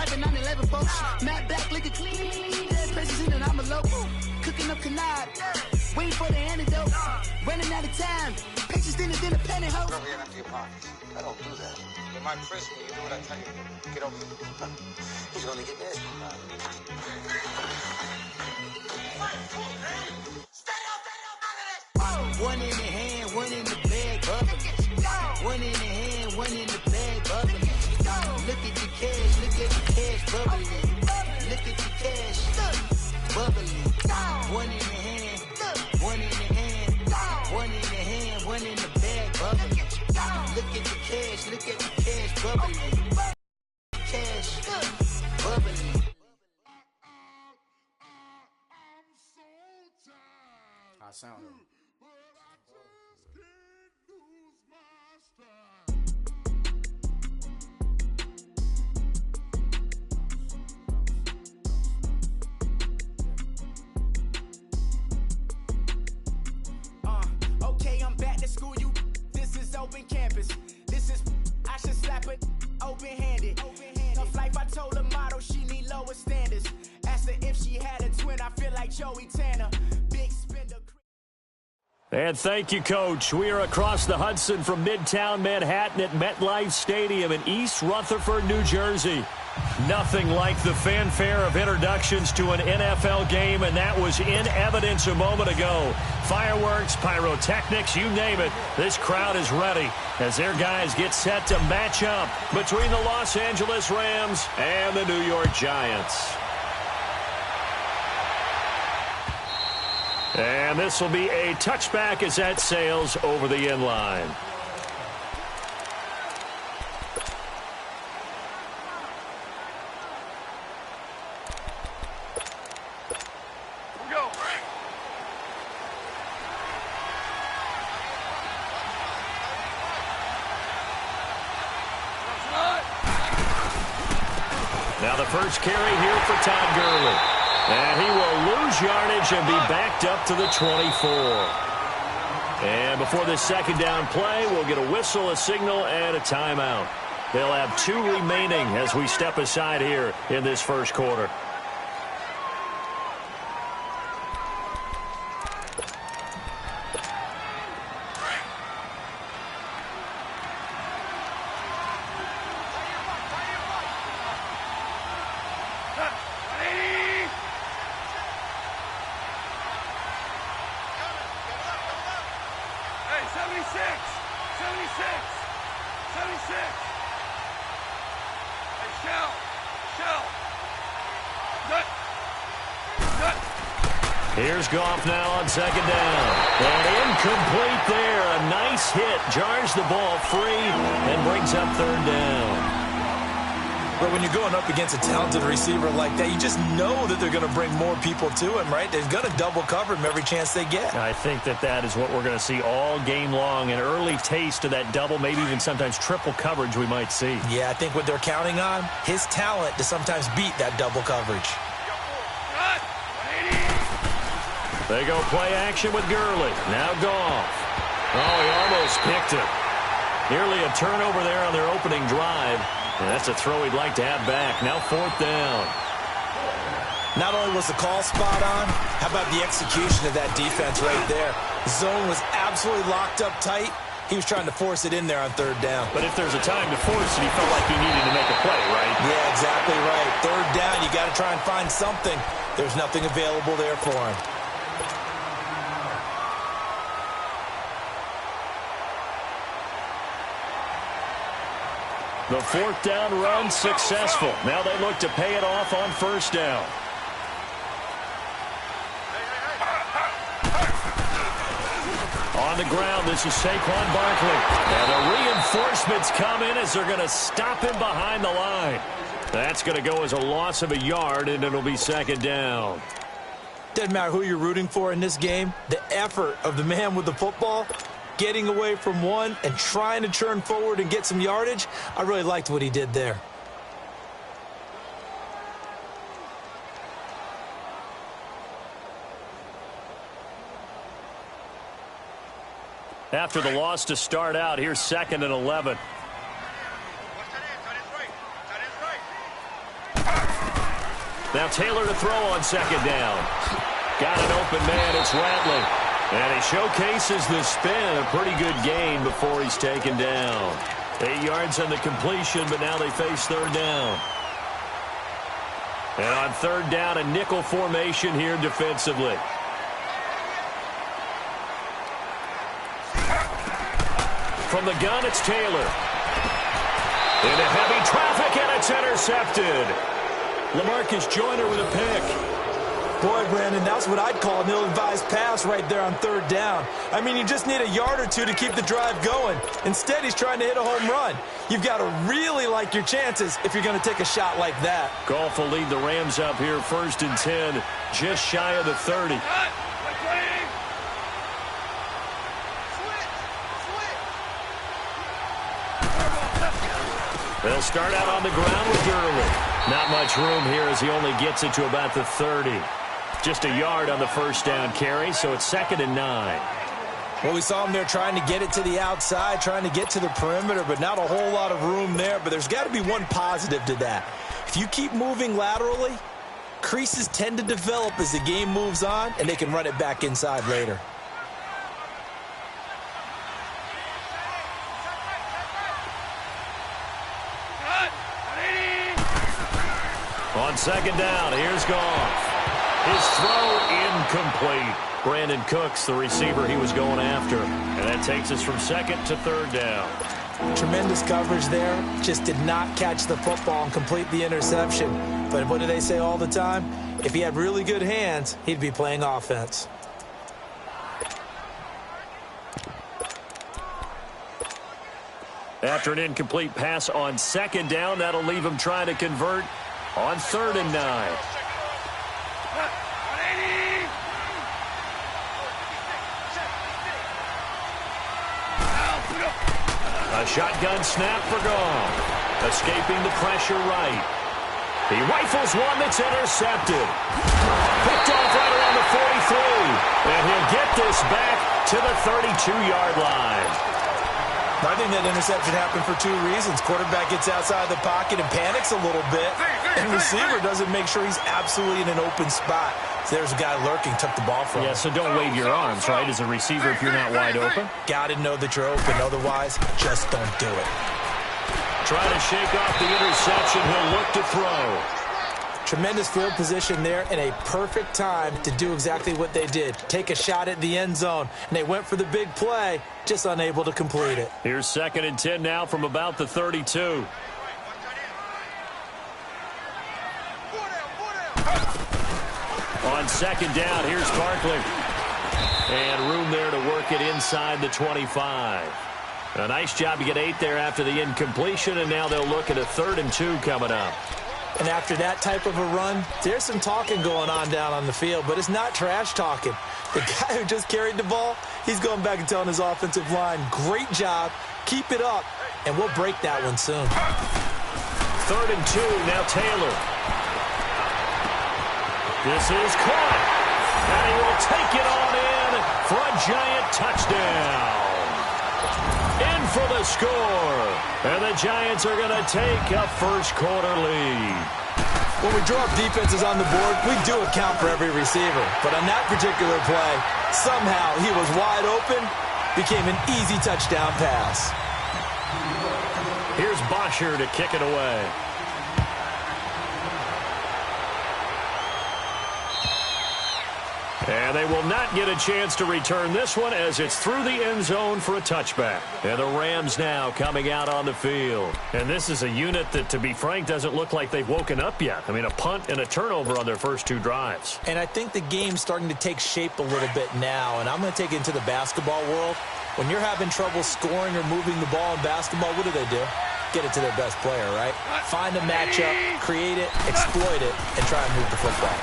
like a 9/11, folks. Matte black, liquor clean. Dead presses in and I'm a local. Cooking up canard. Waiting for the antidote. Running out of time. Patience thinner than a pantyhose. Over here empty your pockets. I don't do that. You're my prisoner. You do what I tell you. Get over here. He's gonna get this. One in the hand, one in the bag, bubbling. One in the hand, one in the bag, bubbling. Look at the cash, look at the cash, bubbling. Look at the cash, bubbling. One in the hand, one in the hand, one in the hand, one in the bag, bubbling. Look at the cash, look at the cash, bubbling. Cash, bubbling. I sound it. Okay, I'm back to school, you. This is open campus. This is, I should slap it open-handed. Tough life, I told the model she need lower standards. Asked her if she had a twin, I feel like Joey Tanner. Big spender. And thank you, Coach. We are across the Hudson from Midtown Manhattan at MetLife Stadium in East Rutherford, New Jersey. Nothing like the fanfare of introductions to an NFL game, and that was in evidence a moment ago. Fireworks, pyrotechnics, you name it. This crowd is ready as their guys get set to match up between the Los Angeles Rams and the New York Giants. And this will be a touchback as that sails over the end line. Now the first carry here for Todd Gurley. And he will lose yardage and be backed up to the 24. And before this second down play, we'll get a whistle, a signal, and a timeout. They'll have 2 remaining as we step aside here in this first quarter. Here's Goff now on second down. And incomplete there. A nice hit. Jars the ball free and brings up third down. But when you're going up against a talented receiver like that, you just know that they're going to bring more people to him, right? They're going to double cover him every chance they get. I think that is what we're going to see all game long. An early taste of that double, maybe even sometimes triple coverage we might see. Yeah, I think what they're counting on, his talent to sometimes beat that double coverage. They go play action with Gurley. Now Goff. Oh, he almost picked it. Nearly a turnover there on their opening drive. And that's a throw he'd like to have back. Now fourth down. Not only was the call spot on, how about the execution of that defense right there? The zone was absolutely locked up tight. He was trying to force it in there on third down. But if there's a time to force it, he felt like he needed to make a play, right? Yeah, exactly right. Third down, you got to try and find something. There's nothing available there for him. The fourth down run successful. Now they look to pay it off on first down. On the ground, this is Saquon Barkley. And the reinforcements come in as they're going to stop him behind the line. That's going to go as a loss of a yard, and it'll be second down. Doesn't matter who you're rooting for in this game. The effort of the man with the football, getting away from one and trying to turn forward and get some yardage, I really liked what he did there. After the loss to start out, here's 2nd and 11. Now Taylor to throw on second down. Got an open man. It's Rattling. And he showcases the spin. A pretty good gain before he's taken down. 8 yards on the completion, but now they face third down. And on third down, a nickel formation here defensively. From the gun, it's Taylor. Into heavy traffic, and it's intercepted. LaMarcus Joyner with a pick. Boy, Brandon, that's what I'd call an ill-advised pass right there on third down. I mean, you just need a yard or two to keep the drive going. Instead, he's trying to hit a home run. You've got to really like your chances if you're going to take a shot like that. Goff will lead the Rams up here, 1st and 10, just shy of the 30. They'll start out on the ground with Gurley. Not much room here as he only gets it to about the 30. Just a yard on the first down carry, so it's 2nd and 9. Well, we saw him there trying to get it to the outside, trying to get to the perimeter, but not a whole lot of room there. But there's got to be one positive to that. If you keep moving laterally, creases tend to develop as the game moves on, and they can run it back inside later. On second down, here's Goff. His throw incomplete. Brandon Cooks, the receiver he was going after. And that takes us from 2nd to 3rd down. Tremendous coverage there. Just did not catch the football and complete the interception. But what do they say all the time? If he had really good hands, he'd be playing offense. After an incomplete pass on second down, that'll leave him trying to convert on 3rd and 9. A shotgun snap for Goff. Escaping the pressure right. He rifles one that's intercepted. Picked off right around the 43. And he'll get this back to the 32-yard line. I think that interception happened for 2 reasons. Quarterback gets outside the pocket and panics a little bit. And receiver doesn't make sure he's absolutely in an open spot. So there's a guy lurking, took the ball from him. Yeah, so don't wave your arms, right, as a receiver if you're not wide open. Got to know that you're open. Otherwise, just don't do it. Trying to shake off the interception. He'll look to throw. Tremendous field position there and a perfect time to do exactly what they did. Take a shot at the end zone. And they went for the big play, just unable to complete it. Here's 2nd and 10 now from about the 32. On second down, here's Barkley. And room there to work it inside the 25. A nice job to get 8 there after the incompletion, and now they'll look at a 3rd and 2 coming up. And after that type of a run, there's some talking going on down on the field, but it's not trash talking. The guy who just carried the ball, he's going back and telling his offensive line, great job, keep it up, and we'll break that one soon. 3rd and 2, now Taylor. This is caught, and he will take it on in for a giant touchdown. In for the score, and the Giants are going to take a first-quarter lead. When we draw up defenses on the board, we do account for every receiver. But on that particular play, somehow he was wide open, became an easy touchdown pass. Here's Bosher to kick it away. And they will not get a chance to return this one as it's through the end zone for a touchback. And the Rams now coming out on the field. And this is a unit that, to be frank, doesn't look like they've woken up yet. I mean, a punt and a turnover on their first 2 drives. And I think the game's starting to take shape a little bit now. And I'm going to take it into the basketball world. When you're having trouble scoring or moving the ball in basketball, what do? Get it to their best player, right? Find a matchup, create it, exploit it, and try and move the football.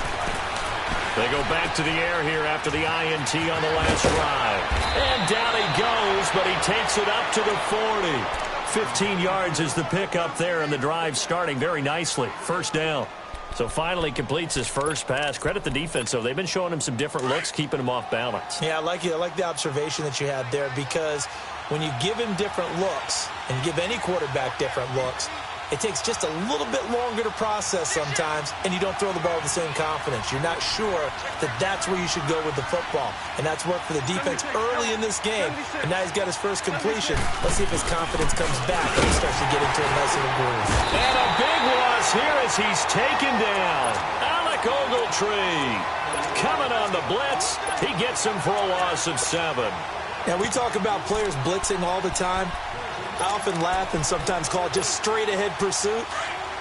They go back to the air here after the INT on the last drive. And down he goes, but he takes it up to the 40. 15 yards is the pickup there, and the drive starting very nicely. First down. So finally completes his first pass. Credit the defense, though. They've been showing him some different looks, keeping him off balance. Yeah, I like it. I like the observation that you had there, because when you give him different looks and give any quarterback different looks, it takes just a little bit longer to process sometimes, and you don't throw the ball with the same confidence. You're not sure that that's where you should go with the football, and that's worked for the defense early in this game, and now he's got his first completion. Let's see if his confidence comes back and he starts to get into a nice little groove. And a big loss here as he's taken down. Alec Ogletree coming on the blitz. He gets him for a loss of 7. Now, we talk about players blitzing all the time. I often laugh and sometimes call it just straight-ahead pursuit.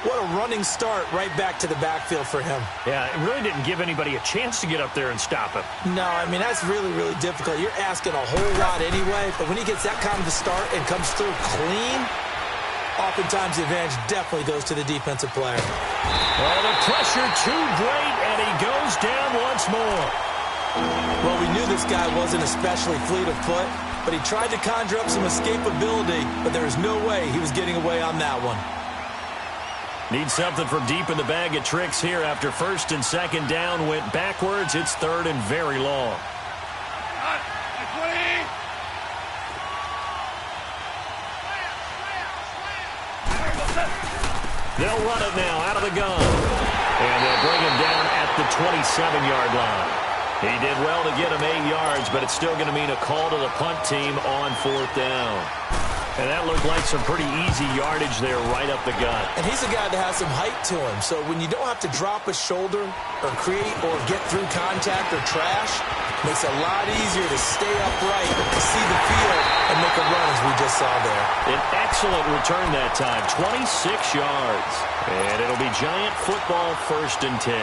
What a running start right back to the backfield for him. Yeah, it really didn't give anybody a chance to get up there and stop him. No, I mean, that's really, really difficult. You're asking a whole lot anyway, but when he gets that kind of a start and comes through clean, oftentimes the advantage definitely goes to the defensive player. Well, the pressure too great, and he goes down once more. Well, we knew this guy wasn't especially fleet of foot, but he tried to conjure up some escapability, but there was no way he was getting away on that one. Need something from deep in the bag of tricks here after first and second down went backwards. It's third and very long. They'll run it now out of the gun. And they'll bring him down at the 27-yard line. He did well to get him 8 yards, but it's still going to mean a call to the punt team on 4th down. And that looked like some pretty easy yardage there right up the gut. And he's a guy that has some height to him, so when you don't have to drop a shoulder or create or get through contact or trash, it makes it a lot easier to stay upright, to see the field, and make a run as we just saw there. An excellent return that time, 26 yards. And it'll be Giant football 1st and 10.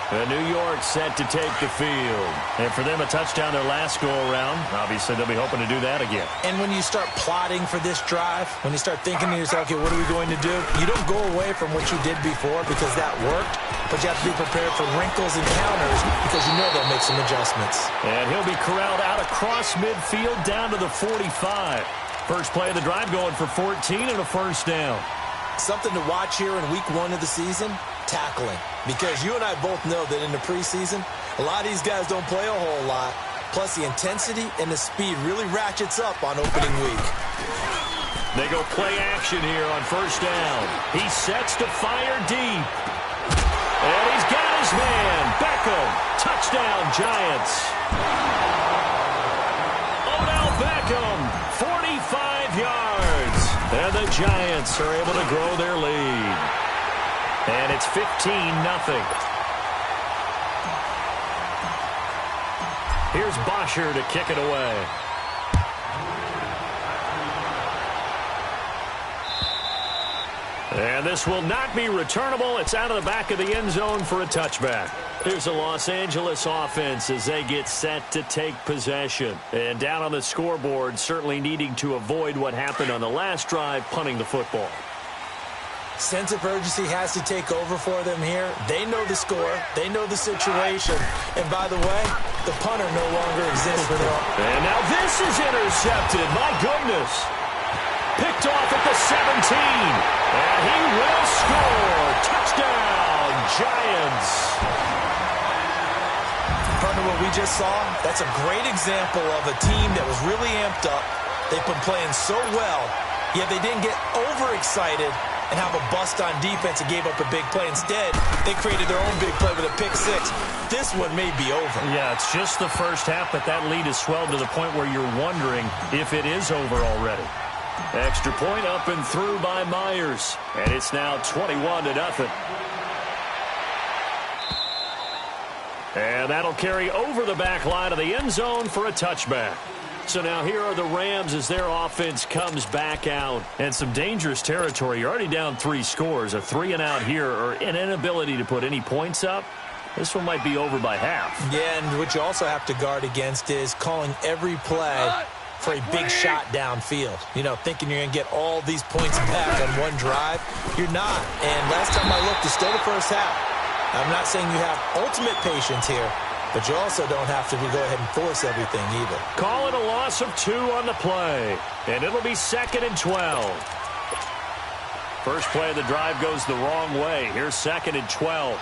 The New York set to take the field. And for them, a touchdown their last go-around. Obviously, they'll be hoping to do that again. And when you start plotting for this drive, when you start thinking to yourself, okay, what are we going to do? You don't go away from what you did before because that worked, but you have to be prepared for wrinkles and counters because you know they'll make some adjustments. And he'll be corralled out across midfield down to the 45. First play of the drive going for 14 and a 1st down. Something to watch here in week 1 of the season, tackling. Because you and I both know that in the preseason, a lot of these guys don't play a whole lot. Plus, the intensity and the speed really ratchets up on opening week. They go play action here on 1st down. He sets to fire deep. And he's got his man. Beckham. Touchdown, Giants. Odell Beckham, 45 yards. And the Giants are able to grow their lead. And it's 15-0. Here's Bosher to kick it away. And this will not be returnable. It's out of the back of the end zone for a touchback. Here's the Los Angeles offense as they get set to take possession. And down on the scoreboard, certainly needing to avoid what happened on the last drive, punting the football. Sense of urgency has to take over for them here. They know the score. They know the situation. And by the way, the punter no longer exists for them. And now this is intercepted. My goodness. Picked off at the 17. And he will score. Touchdown, Giants. Partner, what we just saw, that's a great example of a team that was really amped up. They've been playing so well, yet they didn't get overexcited and have a bust on defense and gave up a big play. Instead, they created their own big play with a pick 6. This one may be over. Yeah, it's just the first half, but that lead has swelled to the point where you're wondering if it is over already. Extra point up and through by Myers. And it's now 21-0. And that'll carry over the back line of the end zone for a touchback. So now here are the Rams as their offense comes back out. And some dangerous territory. You're already down 3 scores. A 3-and-out here or an inability to put any points up. This one might be over by half. Yeah, and what you also have to guard against is calling every play for a big shot downfield. You know, thinking you're going to get all these points back on one drive. You're not. And last time I looked, it's still the first half. I'm not saying you have ultimate patience here, but you also don't have to go ahead and force everything either. Call it a loss of 2 on the play. And it'll be 2nd and 12. First play of the drive goes the wrong way. Here's 2nd and 12.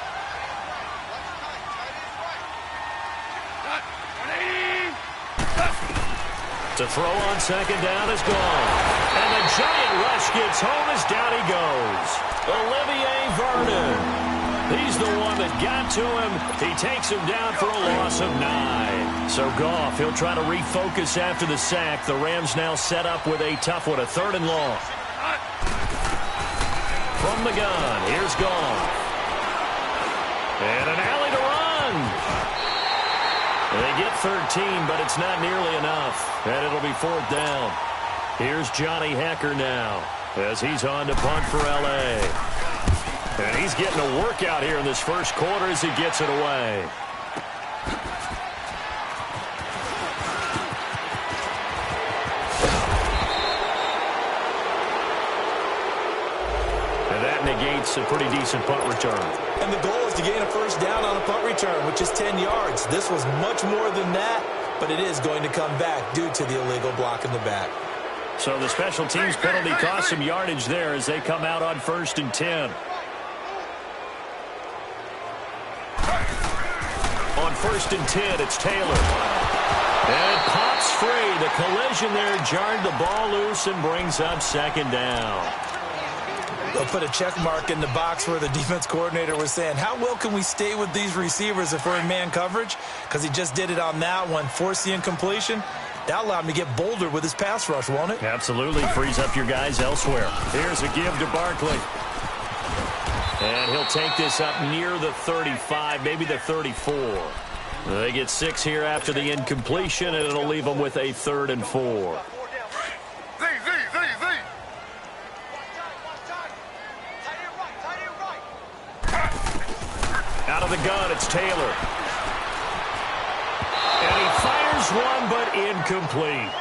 To throw on 2nd down is gone. And the giant rush gets home as down he goes. Olivier Vernon. He's the one that got to him. He takes him down for a loss of 9. So Goff, he'll try to refocus after the sack. The Rams now set up with a tough one, a 3rd and long. From the gun, here's Goff. And an alley to run. They get 13, but it's not nearly enough. And it'll be 4th down. Here's Johnny Hecker now as he's on to punt for L.A. And he's getting a workout here in this first quarter as he gets it away. And that negates a pretty decent punt return. And the goal is to gain a 1st down on a punt return, which is 10 yards. This was much more than that, but it is going to come back due to the illegal block in the back. So the special teams penalty cost some yardage there as they come out on 1st and 10. On 1st and 10, it's Taylor. And it pops free. The collision there jarred the ball loose and brings up 2nd down. They'll put a check mark in the box where the defense coordinator was saying, how well can we stay with these receivers if we're in man coverage? Because he just did it on that one, forced the incompletion. That allowed him to get bolder with his pass rush, won't it? Absolutely. Frees up your guys elsewhere. Here's a give to Barkley. And he'll take this up near the 35, maybe the 34. They get 6 here after the incompletion, and it'll leave them with a 3rd and 4. Out of the gun, it's Taylor. And he fires one, but incomplete.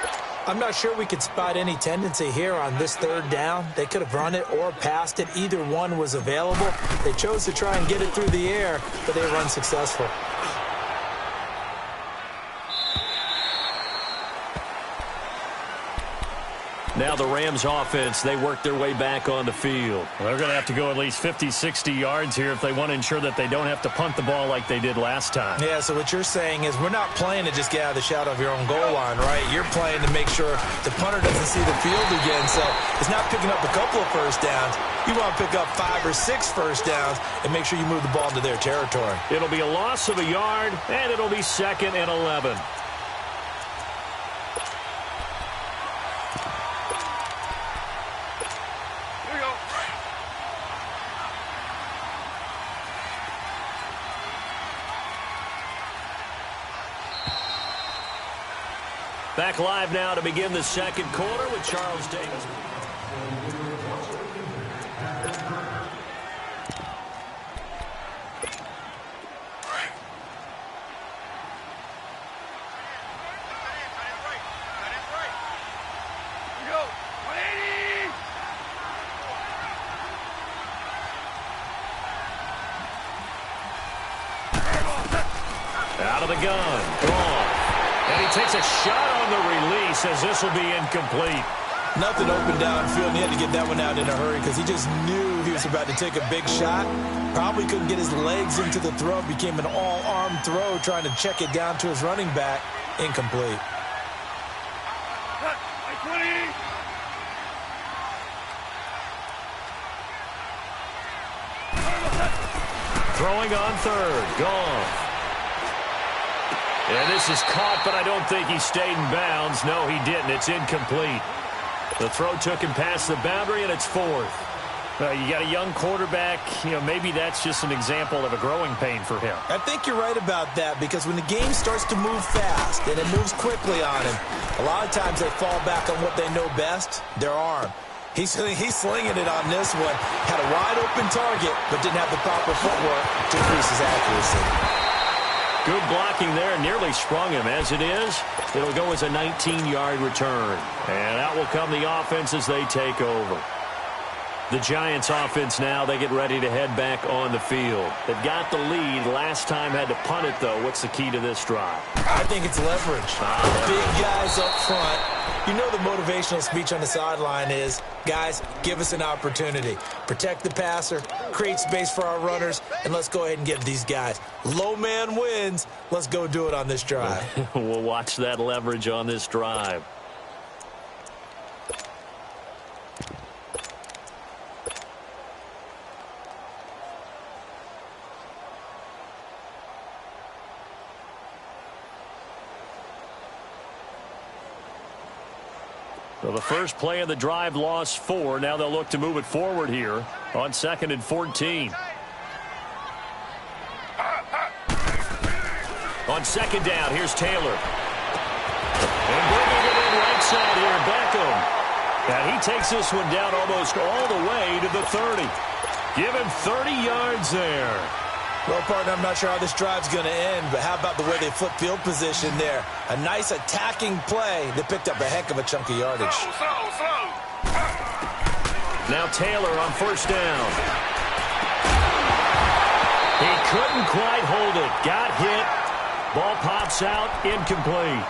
I'm not sure we could spot any tendency here on this 3rd down. They could have run it or passed it. Either one was available. They chose to try and get it through the air, but they were unsuccessful. Now the Rams offense, they work their way back on the field. Well, they're going to have to go at least 50, 60 yards here if they want to ensure that they don't have to punt the ball like they did last time. Yeah, so what you're saying is we're not playing to just get out of the shadow of your own goal line, right? You're playing to make sure the punter doesn't see the field again. So it's not picking up a couple of 1st downs. You want to pick up 5 or 6 1st downs and make sure you move the ball into their territory. It'll be a loss of a yard, and it'll be 2nd and 11. Back live now to begin the 2nd quarter with Charles Davis. Out of the gun, gone. And he takes a shot on the release as this will be incomplete. Nothing open downfield, and he had to get that one out in a hurry because he just knew he was about to take a big shot. Probably couldn't get his legs into the throw. Became an all-arm throw trying to check it down to his running back. Incomplete. Throwing on 3rd, gone. And this is caught, but I don't think he stayed in bounds. No, he didn't. It's incomplete. The throw took him past the boundary, and it's 4th. You got a young quarterback. Maybe that's just an example of a growing pain for him. I think you're right about that because when the game starts to move fast and it moves quickly on him, a lot of times they fall back on what they know best, their arm. He's slinging it on this one. Had a wide-open target, but didn't have the proper footwork to increase his accuracy. Good blocking there, nearly sprung him. As it is, it'll go as a 19-yard return. And out will come the offense as they take over. The Giants offense now, they get ready to head back on the field. They've got the lead. Last time had to punt it, though. What's the key to this drive? I think it's leverage. Big guys up front. You know the motivational speech on the sideline is, guys, give us an opportunity. Protect the passer, create space for our runners, and let's go ahead and get these guys. Low man wins. Let's go do it on this drive. We'll watch that leverage on this drive. So the first play of the drive lost 4. Now they'll look to move it forward here on 2nd and 14. On 2nd down, here's Taylor. And bringing it in right side here, Beckham. And he takes this one down almost all the way to the 30. Give him 30 yards there. Well, partner, I'm not sure how this drive's going to end, but how about the way they flip field position there? A nice attacking play that picked up a heck of a chunk of yardage. Slow. Now Taylor on 1st down. He couldn't quite hold it. Got hit. Ball pops out. Incomplete.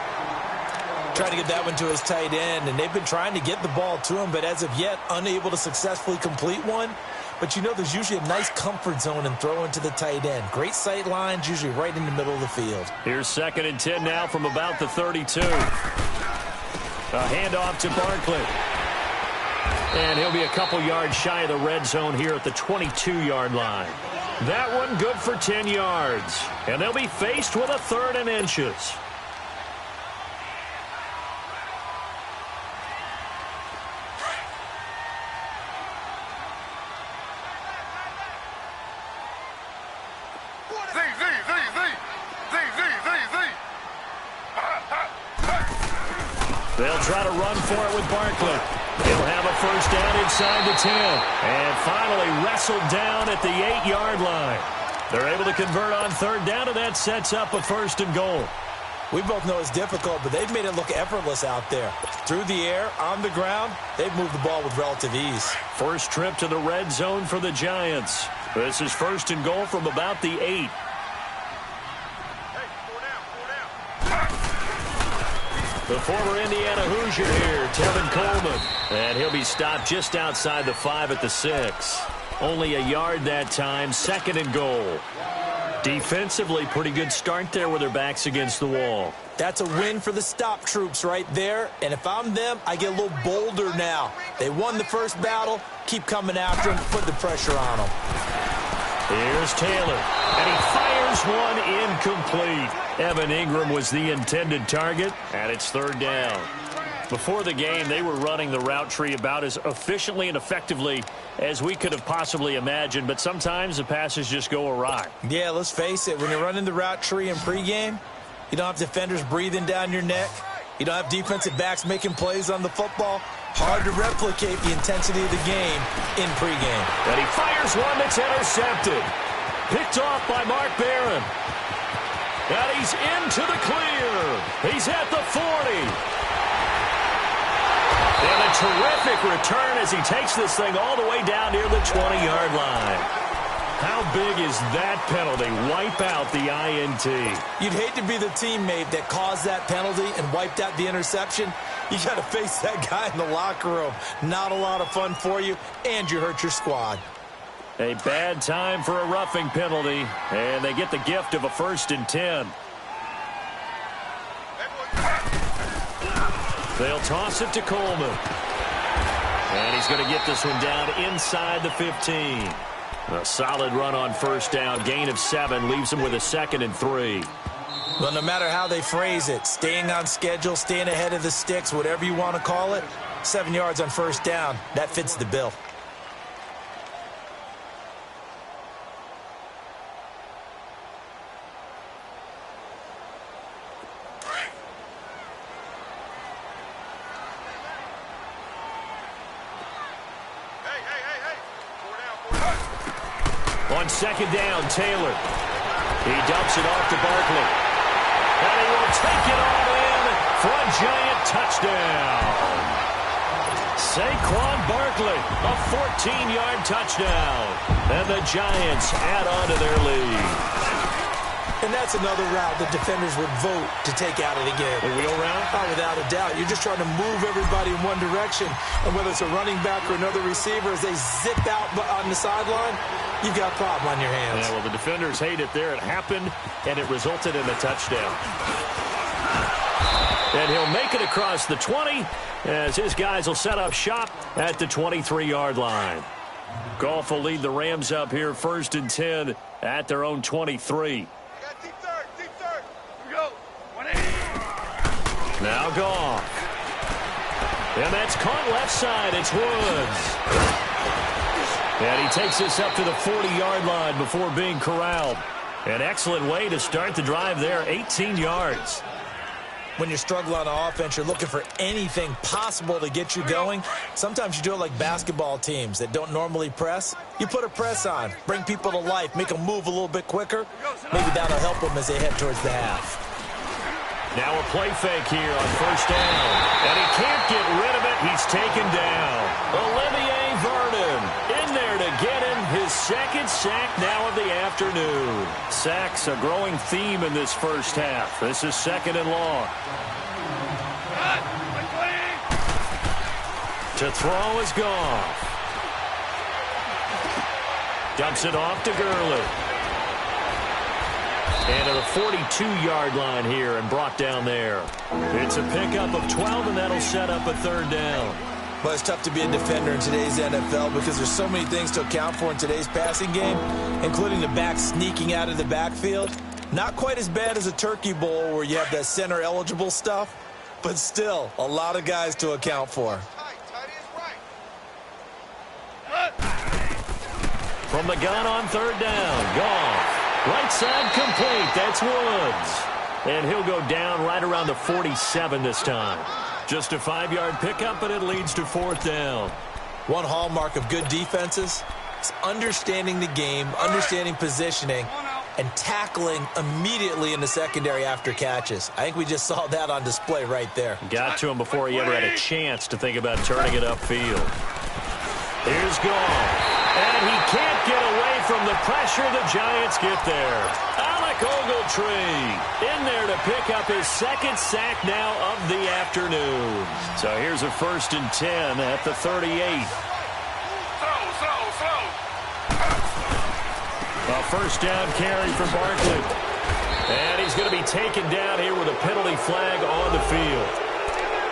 Trying to get that one to his tight end, and they've been trying to get the ball to him, but as of yet, unable to successfully complete one. But you know there's usually a nice comfort zone in throwing to the tight end. Great sight lines, usually right in the middle of the field. Here's 2nd and 10 now from about the 32. A handoff to Barkley. And he'll be a couple yards shy of the red zone here at the 22-yard line. That one good for 10 yards. And they'll be faced with a 3rd and inches. They'll try to run for it with Barkley. He'll have a 1st down inside the 10. And finally wrestled down at the 8-yard line. They're able to convert on 3rd down, and that sets up a 1st and goal. We both know it's difficult, but they've made it look effortless out there. Through the air, on the ground, they've moved the ball with relative ease. First trip to the red zone for the Giants. This is 1st and goal from about the 8. The former Indiana Hoosier here, Tevin Coleman. And he'll be stopped just outside the 5 at the 6. Only a yard that time, 2nd and goal. Defensively, pretty good start there with their backs against the wall. That's a win for the stop troops right there. And if I'm them, I get a little bolder now. They won the first battle. Keep coming after them. Put the pressure on them. Here's Taylor. And he fires one incomplete. Evan Ingram was the intended target. And it's 3rd down. Before the game, they were running the route tree about as efficiently and effectively as we could have possibly imagined. But sometimes the passes just go awry. Yeah, let's face it. When you're running the route tree in pregame, you don't have defenders breathing down your neck. You don't have defensive backs making plays on the football. Hard to replicate the intensity of the game in pregame. And he fires one that's intercepted. Picked off by Mark Barron. And he's into the clear. He's at the 40. And a terrific return as he takes this thing all the way down near the 20-yard line. How big is that penalty? Wipe out the INT. You'd hate to be the teammate that caused that penalty and wiped out the interception. You got to face that guy in the locker room. Not a lot of fun for you, and you hurt your squad. A bad time for a roughing penalty, and they get the gift of a 1st and 10. They'll toss it to Coleman. And he's going to get this one down inside the 15. A solid run on 1st down. Gain of 7 leaves him with a 2nd and 3. Well, no matter how they phrase it, staying on schedule, staying ahead of the sticks, whatever you want to call it, 7 yards on 1st down, that fits the bill. On 2nd down, Taylor. He dumps it off to Barkley. And he will take it all in for a Giant touchdown. Saquon Barkley, a 14-yard touchdown. And the Giants add on to their lead. And that's another route the defenders would vote to take out of the game. A wheel route? Oh, without a doubt. You're just trying to move everybody in one direction. And whether it's a running back or another receiver, as they zip out on the sideline, you've got a problem on your hands. Yeah, well, the defenders hate it there. It happened, and it resulted in a touchdown. And he'll make it across the 20 as his guys will set up shop at the 23-yard line. Goff will lead the Rams up here 1st and 10 at their own 23. Now Goff. And that's caught left side. It's Woods. And he takes this up to the 40-yard line before being corralled. An excellent way to start the drive there, 18 yards. When you're struggling on offense, you're looking for anything possible to get you going. Sometimes you do it like basketball teams that don't normally press. You put a press on, bring people to life, make them move a little bit quicker. Maybe that'll help them as they head towards the half. Now a play fake here on first down. And he can't get rid of it. He's taken down. Olivier Vernon in there to get him his second sack now of the afternoon. Sacks a growing theme in this first half. This is second and long. To throw is Goff. Dumps it off to Gurley. And to the 42-yard line here and brought down there. It's a pickup of 12, and that'll set up a third down. But it's tough to be a defender in today's NFL because there's so many things to account for in today's passing game, including the back sneaking out of the backfield. Not quite as bad as a turkey bowl where you have that center-eligible stuff, but still a lot of guys to account for. From the gun on third down, Goff. Right side complete. That's Woods. And he'll go down right around the 47 this time. Just a 5-yard pickup, and it leads to fourth down. One hallmark of good defenses is understanding the game, understanding positioning, and tackling immediately in the secondary after catches. I think we just saw that on display right there. Got to him before he ever had a chance to think about turning it upfield. Here's Goff. And he can't get away from the pressure. The Giants get there. Alec Ogletree in there to pick up his second sack now of the afternoon. So here's a 1st and 10 at the 38. A first down carry for Barkley. And he's going to be taken down here with a penalty flag on the field.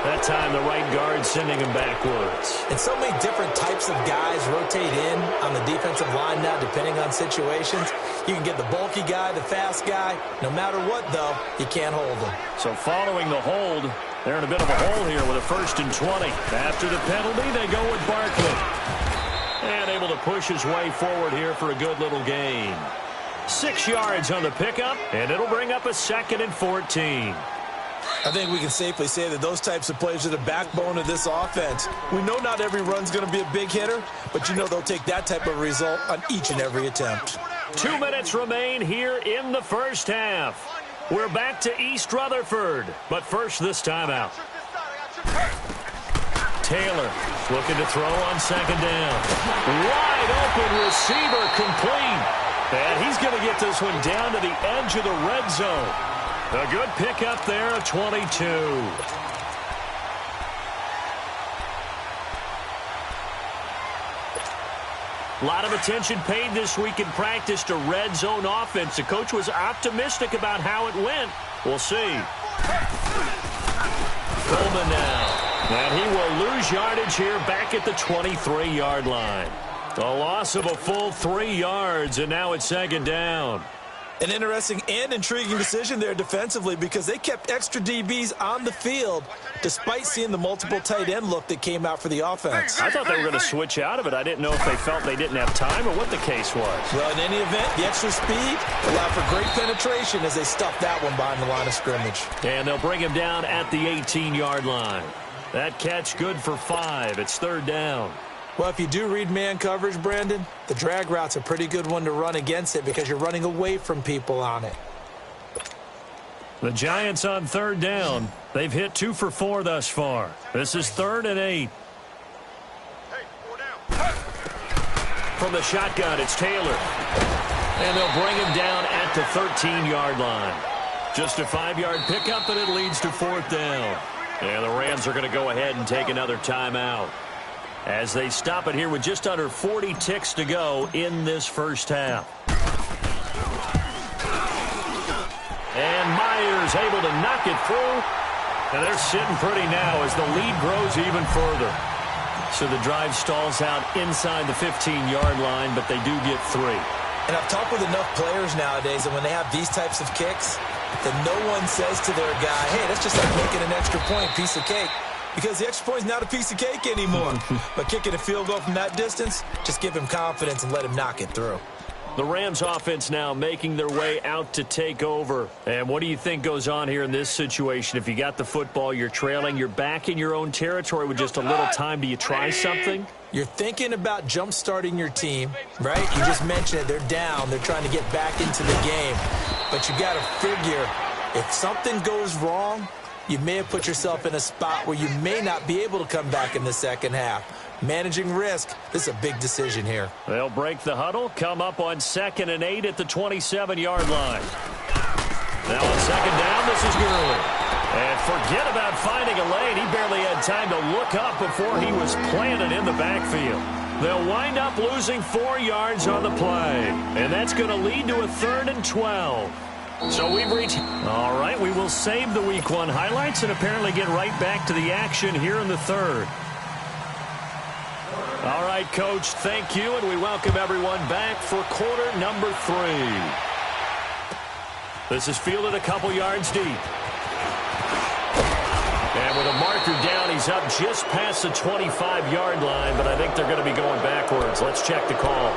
That time the right guard sending him backwards. And so many different types of guys rotate in on the defensive line now depending on situations. You can get the bulky guy, the fast guy. No matter what, though, you can't hold him. So following the hold, they're in a bit of a hole here with a 1st and 20. After the penalty, they go with Barkley. And able to push his way forward here for a good little gain. 6 yards on the pickup, and it'll bring up a 2nd and 14. I think we can safely say that those types of plays are the backbone of this offense. We know not every run's going to be a big hitter, but you know they'll take that type of result on each and every attempt. 2 minutes remain here in the first half. We're back to East Rutherford, but first this timeout. Taylor looking to throw on 2nd down. Wide open receiver complete. And he's going to get this one down to the edge of the red zone. A good pickup there of 22. A lot of attention paid this week in practice to red zone offense. The coach was optimistic about how it went. We'll see. Coleman now. And he will lose yardage here back at the 23-yard line. A loss of a full 3 yards, and now it's 2nd down. An interesting and intriguing decision there defensively because they kept extra DBs on the field despite seeing the multiple tight end look that came out for the offense. I thought they were going to switch out of it. I didn't know if they felt they didn't have time or what the case was. Well, in any event, the extra speed allowed for great penetration as they stuffed that one behind the line of scrimmage. And they'll bring him down at the 18-yard line. That catch good for 5. It's 3rd down. Well, if you do read man coverage, Brandon, the drag route's a pretty good one to run against it because you're running away from people on it. The Giants on 3rd down. They've hit 2 for 4 thus far. This is 3rd and 8. From the shotgun, it's Taylor. And they'll bring him down at the 13-yard line. Just a 5-yard pickup, and it leads to 4th down. And the Rams are going to go ahead and take another timeout as they stop it here with just under 40 ticks to go in this first half. And Myers able to knock it through. And they're sitting pretty now as the lead grows even further. So the drive stalls out inside the 15-yard line, but they do get 3. And I've talked with enough players nowadays that when they have these types of kicks, that no one says to their guy, hey, that's just like making an extra point, piece of cake. because the extra point is not a piece of cake anymore. But kicking a field goal from that distance, just give him confidence and let him knock it through. The Rams offense now making their way out to take over. And what do you think goes on here in this situation? If you got the football, you're trailing, you're back in your own territory with just a little time. Do you try something? You're thinking about jump-starting your team, right? You just mentioned it. They're down. They're trying to get back into the game. But you got to figure, if something goes wrong, you may have put yourself in a spot where you may not be able to come back in the second half. Managing risk, this is a big decision here. They'll break the huddle, come up on 2nd and 8 at the 27-yard line. Now on 2nd down, this is Gurley. And forget about finding a lane. He barely had time to look up before he was planted in the backfield. They'll wind up losing 4 yards on the play. And that's going to lead to a 3rd and 12. So we've reached... All right, we will save the Week 1 highlights and apparently get right back to the action here in the 3rd. All right, Coach, thank you, and we welcome everyone back for quarter number 3. This is fielded a couple yards deep. And with a marker down, he's up just past the 25-yard line, but I think they're going to be going backwards. Let's check the call.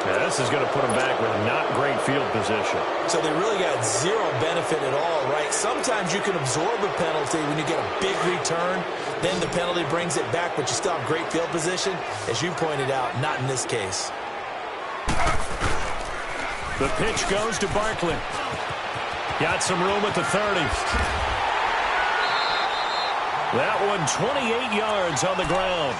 Yeah, this is going to put them back with not great field position. So they really got zero benefit at all, right? Sometimes you can absorb a penalty when you get a big return. Then the penalty brings it back, but you still have great field position. As you pointed out, not in this case. The pitch goes to Barkley. Got some room at the 30. That one 28 yards on the ground.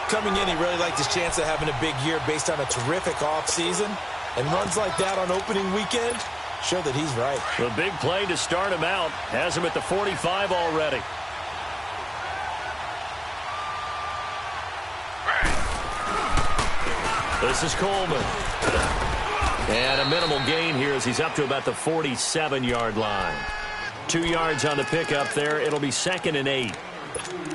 Coming in, he really liked his chance of having a big year based on a terrific offseason. And runs like that on opening weekend show that he's right. The big play to start him out has him at the 45 already. This is Coleman. And a minimal gain here as he's up to about the 47-yard line. 2 yards on the pickup there. It'll be 2nd and 8.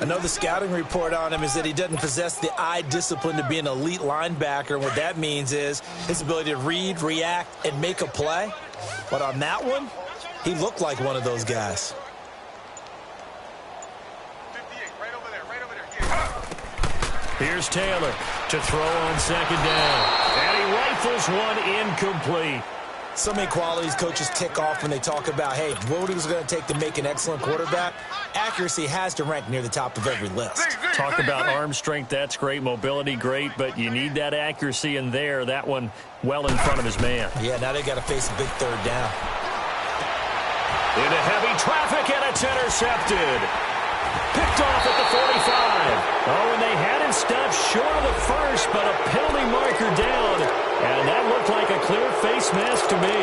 I know the scouting report on him is that he doesn't possess the eye discipline to be an elite linebacker. And what that means is his ability to read, react, and make a play. But on that one, he looked like one of those guys. 58, right over there. Here's Taylor to throw on 2nd down. And he rifles one incomplete. So many qualities coaches tick off when they talk about, hey, what is it going to take to make an excellent quarterback? Accuracy has to rank near the top of every list. Talk about arm strength, that's great. Mobility, great, but you need that accuracy in there. That one well in front of his man. Yeah, now they got to face a big 3rd down. Into heavy traffic, and it's intercepted. Picked off at the 45. Oh, and they had him stopped short of the first, but a penalty marker down. And that looked like a clear face mask to me.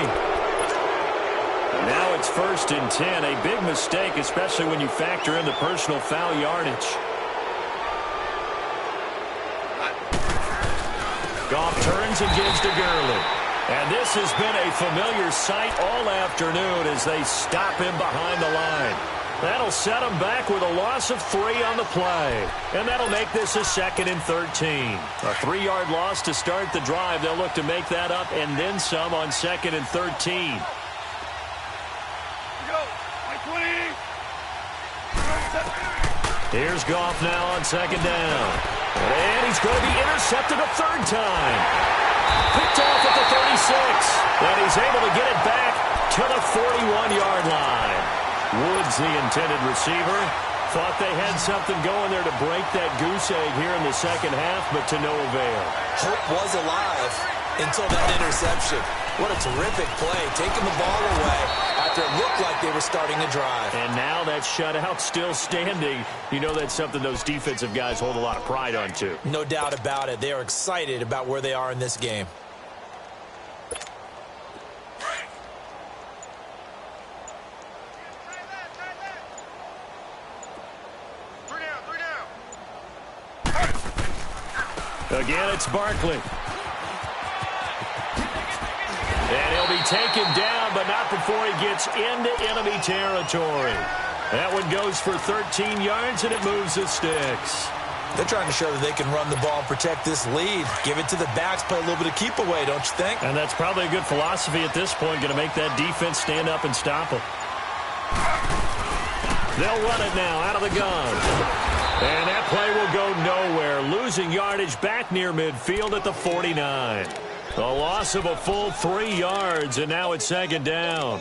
Now it's 1st and 10. A big mistake, especially when you factor in the personal foul yardage. Goff turns and gives to Gurley. And this has been a familiar sight all afternoon as they stop him behind the line. That'll set him back with a loss of 3 on the play. And that'll make this a 2nd and 13. A 3-yard loss to start the drive. They'll look to make that up and then some on 2nd and 13. Here's Goff now on 2nd down. And he's going to be intercepted a 3rd time. Picked off at the 36. And he's able to get it back to the 41-yard line. Woods, the intended receiver, thought they had something going there to break that goose egg here in the second half, but to no avail. Hope was alive until that interception. What a terrific play, taking the ball away after it looked like they were starting a drive. And now that shutout still standing. You know that's something those defensive guys hold a lot of pride on, too. No doubt about it. They are excited about where they are in this game. Again, it's Barkley. And he'll be taken down, but not before he gets into enemy territory. That one goes for 13 yards, and it moves the sticks. They're trying to show that they can run the ball and protect this lead. Give it to the backs, play a little bit of keep away, don't you think? And that's probably a good philosophy at this point, going to make that defense stand up and stop them. They'll run it now out of the gun. And that play will go nowhere, losing yardage back near midfield at the 49. A loss of a full 3 yards, and now it's 2nd down.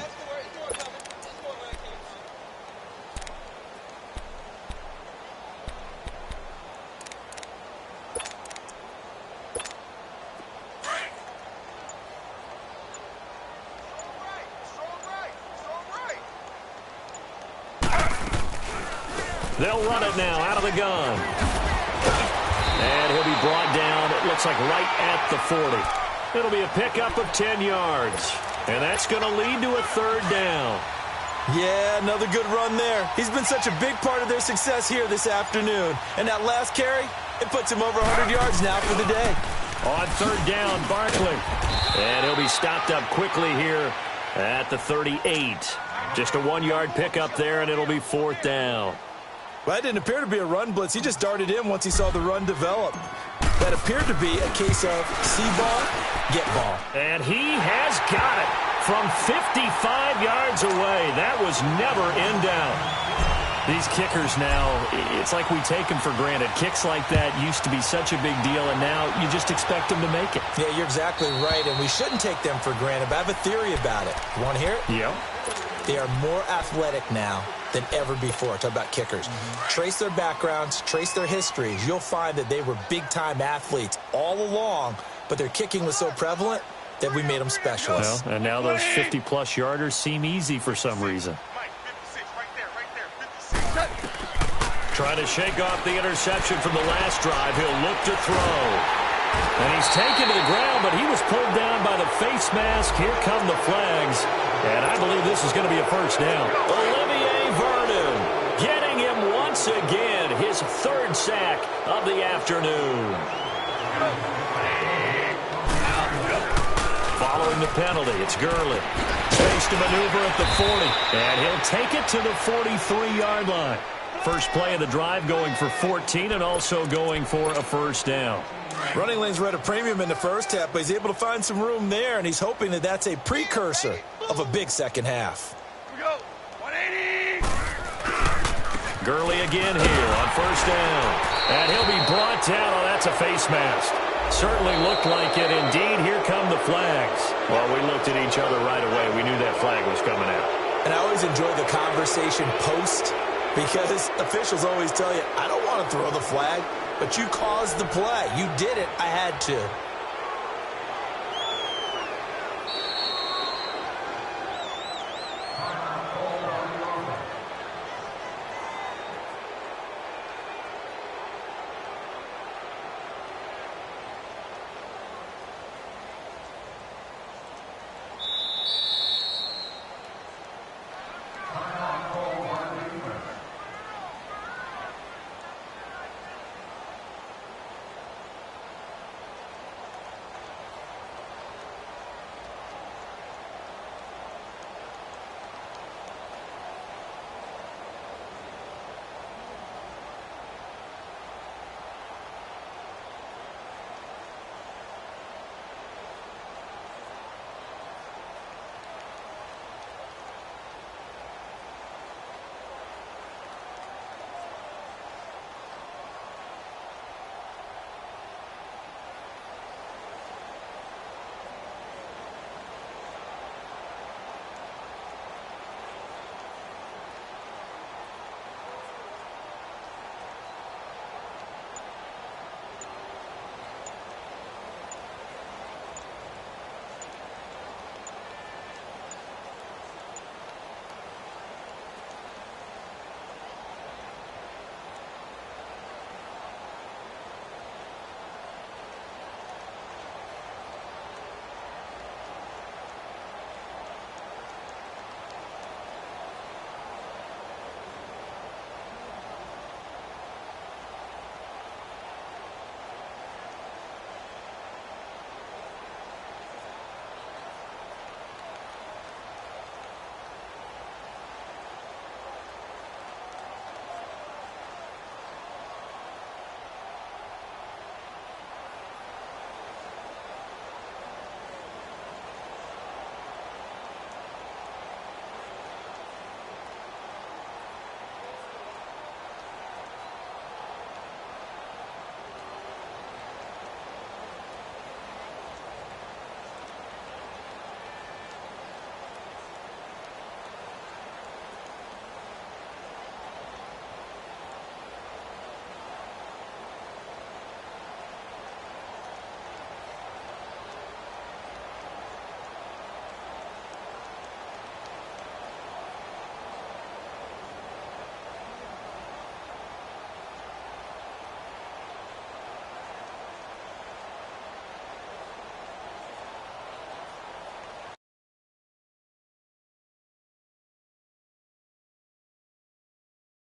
They'll run it now out of the gun. And he'll be brought down, it looks like right at the 40. It'll be a pickup of 10 yards. And that's going to lead to a 3rd down. Yeah, another good run there. He's been such a big part of their success here this afternoon. And that last carry, it puts him over 100 yards now for the day. On 3rd down, Barkley. And he'll be stopped up quickly here at the 38. Just a 1-yard pickup there, and it'll be 4th down. Well, that didn't appear to be a run blitz. He just darted in once he saw the run develop. That appeared to be a case of see ball, get ball. And he has got it from 55 yards away. That was never in doubt. These kickers now, it's like we take them for granted. Kicks like that used to be such a big deal, and now you just expect them to make it. Yeah, you're exactly right, and we shouldn't take them for granted, but I have a theory about it. You want to hear it? Yeah. They are more athletic now than ever before. Talk about kickers. Trace their backgrounds, trace their histories. You'll find that they were big-time athletes all along, but their kicking was so prevalent that we made them specialists. Well, and now those 50-plus yarders seem easy for some reason. Trying to shake off the interception from the last drive. He'll look to throw. And he's taken to the ground, but he was pulled down by the face mask. Here come the flags. And I believe this is going to be a 1st down. Olivier Vernon getting him once again. His 3rd sack of the afternoon. Following the penalty, it's Gurley. Space to maneuver at the 40. And he'll take it to the 43-yard line. First play of the drive going for 14 and also going for a 1st down. Running lanes were at a premium in the first half, but he's able to find some room there, and he's hoping that that's a precursor of a big second half. Here we go. 180. Gurley again here on 1st down. And he'll be brought down. Oh, that's a face mask. Certainly looked like it. Indeed, here come the flags. Well, we looked at each other right away. We knew that flag was coming out. And I always enjoy the conversation post, because officials always tell you, I don't want to throw the flag, but you caused the play. You did it. I had to.